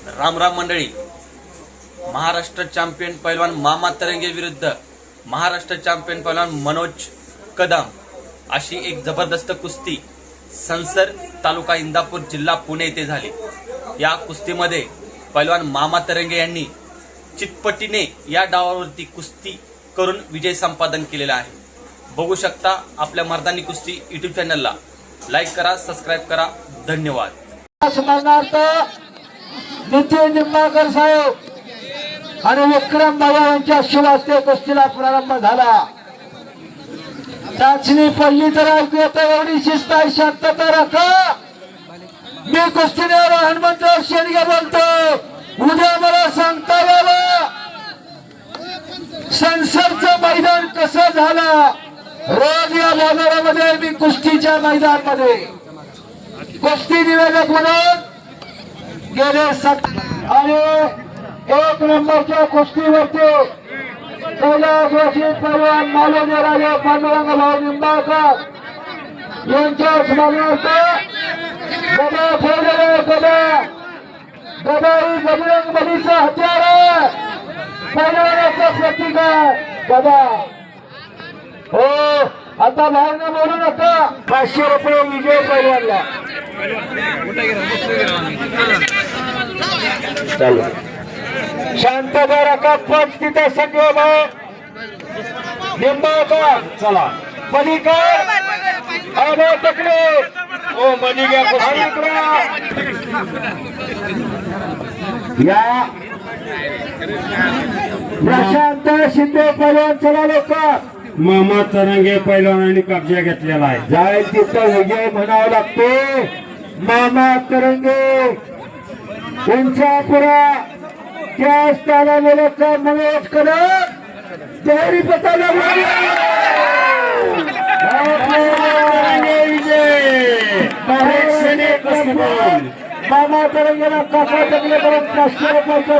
राम राम मंडळी. महाराष्ट्र चॅम्पियन पैलवान मामा तरंगे विरुद्ध महाराष्ट्र चॅम्पियन पैलवान मनोज कदम अशी एक जबरदस्त कुस्ती संसर तालुका इंदापूर जिल्हा पुणे येथे झाली. या कुस्तीमध्ये पैलवान मामा तरंगे यांनी चितपटीने या डावावरती कुस्ती करून विजय संपादन केलेला आहे. बघू शकता आपल्या मर्दानी कुस्ती YouTube चॅनलला लाईक करा, सबस्क्राईब करा. धन्यवाद. नितीन निंबाळकर साहेब आणि विक्रम बाबा यांच्या शिवास्ते कुस्तीला प्रारंभ झाला. चाचणी पडली तर ऐकू येतं. एवढी शिस्त आहे, शांतता राखा. मी कुस्तीवर हनुमंतराव शेंडगे बोलतो. उद्या मला सांगता यावं संसरचं मैदान कसं झालं. रोज या बाजारामध्ये मी कुस्तीच्या मैदानामध्ये कुस्ती निवेदक म्हणून गेले आणि एक नंबरच्या कुस्तीवरती कैलास वाशी पैलवान मालोजी राजे पांडुरंग भाऊ निंबाळकर यांच्या स्मरणार्थ गदा ठेवलेले. गदा ही बजरंग बलीचं हत्यार आहे, पैलवानाचं प्रतीक आहे गदा. हो, आता बाहेरनं बोलू नका. 500 रुपये विजय पैलवानला. चालू शांतता राखा. पंच तिथे संजय निंबाळकर चला मलिकर आबा तकले ओ मलिका या प्रशांत शिंदे पैलवान चला लोक. मामा तरंगे पैलवानांनी कब्जा घेतलेला आहे. जाईल तिथं विजय म्हणावं लागते. मामा तरंगे उंचापुरा त्या स्थाना मुलाचा मनोज कदम तयारी पताला मामा तरंगेला काका टकले करून 500 रुपयाचा